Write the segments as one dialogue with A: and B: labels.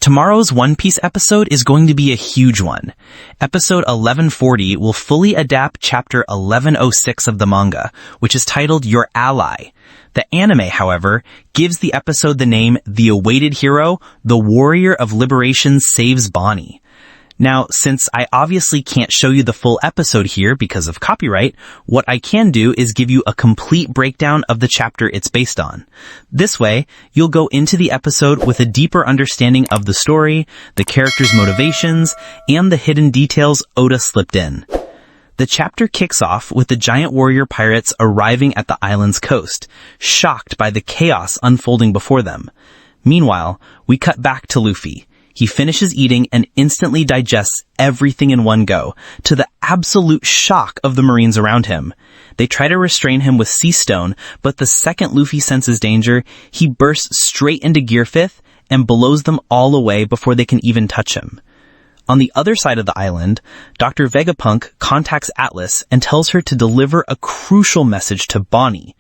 A: Tomorrow's One Piece episode is going to be a huge one. Episode 1140 will fully adapt chapter 1106 of the manga, which is titled Your Ally. The anime, however, gives the episode the name The Awaited Hero, the Warrior of Liberation Saves Bonney. Now, since I obviously can't show you the full episode here because of copyright, what I can do is give you a complete breakdown of the chapter it's based on. This way, you'll go into the episode with a deeper understanding of the story, the characters' motivations, and the hidden details Oda slipped in. The chapter kicks off with the giant warrior pirates arriving at the island's coast, shocked by the chaos unfolding before them. Meanwhile, we cut back to Luffy. He finishes eating and instantly digests everything in one go, to the absolute shock of the Marines around him. They try to restrain him with sea stone, but the second Luffy senses danger, he bursts straight into Gear 5th and blows them all away before they can even touch him. On the other side of the island, Dr. Vegapunk contacts Atlas and tells her to deliver a crucial message to Bonney.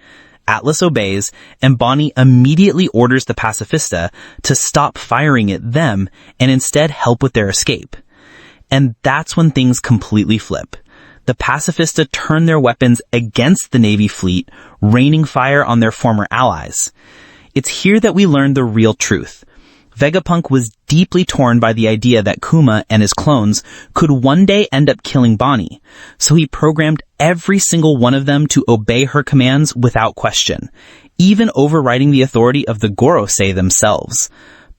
A: Atlas obeys, and Bonney immediately orders the pacifista to stop firing at them and instead help with their escape. And that's when things completely flip. The pacifista turn their weapons against the Navy fleet, raining fire on their former allies. It's here that we learn the real truth. Vegapunk was deeply torn by the idea that Kuma and his clones could one day end up killing Bonney, so he programmed every single one of them to obey her commands without question, even overriding the authority of the Gorosei themselves.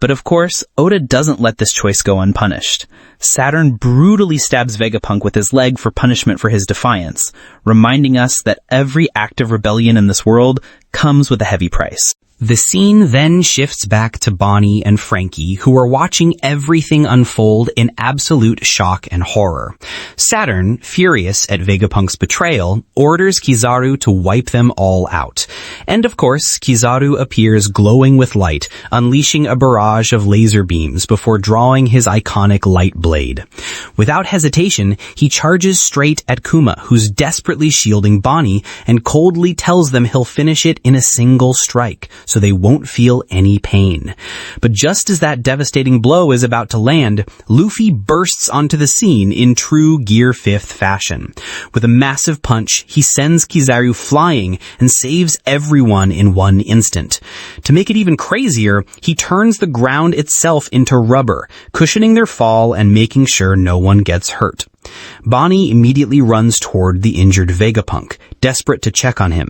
A: But of course, Oda doesn't let this choice go unpunished. Saturn brutally stabs Vegapunk with his leg for punishment for his defiance, reminding us that every act of rebellion in this world comes with a heavy price.
B: The scene then shifts back to Bonney and Frankie, who are watching everything unfold in absolute shock and horror. Saturn, furious at Vegapunk's betrayal, orders Kizaru to wipe them all out. And of course, Kizaru appears glowing with light, unleashing a barrage of laser beams before drawing his iconic light blade. Without hesitation, he charges straight at Kuma, who's desperately shielding Bonney, and coldly tells them he'll finish it in a single strike, so they won't feel any pain. But just as that devastating blow is about to land, Luffy bursts onto the scene in true Gear 5th fashion. With a massive punch, he sends Kizaru flying and saves everyone in one instant. To make it even crazier, he turns the ground itself into rubber, cushioning their fall and making sure no one gets hurt. Bonney immediately runs toward the injured Vegapunk, desperate to check on him.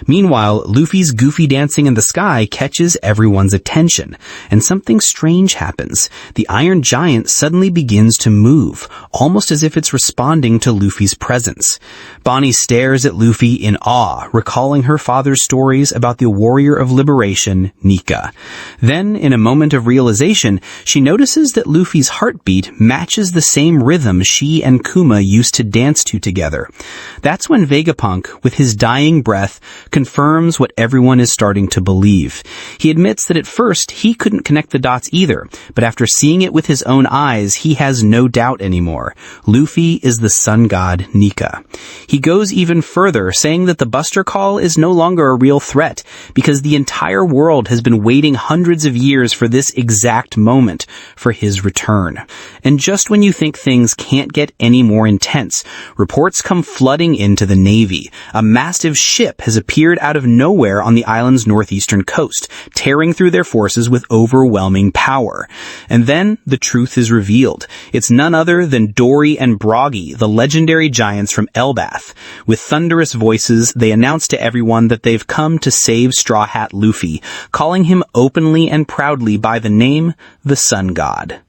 B: Meanwhile, Luffy's goofy dancing in the sky catches everyone's attention, and something strange happens. The Iron Giant suddenly begins to move, almost as if it's responding to Luffy's presence. Bonney stares at Luffy in awe, recalling her father's stories about the warrior of liberation, Nika. Then, in a moment of realization, she notices that Luffy's heartbeat matches the same rhythm she and Kuma used to dance to together. That's when Vegapunk, with his dying breath, confirms what everyone is starting to believe. He admits that at first he couldn't connect the dots either, but after seeing it with his own eyes, he has no doubt anymore. Luffy is the sun god Nika. He goes even further, saying that the Buster Call is no longer a real threat, because the entire world has been waiting hundreds of years for this exact moment, for his return. And just when you think things can't get any more intense, reports come flooding into the Navy. A massive ship has appeared out of nowhere on the island's northeastern coast, tearing through their forces with overwhelming power. And then the truth is revealed. It's none other than Dory and Broggy, the legendary giants from Elbath. With thunderous voices, they announce to everyone that they've come to save Straw Hat Luffy, calling him openly and proudly by the name the Sun God.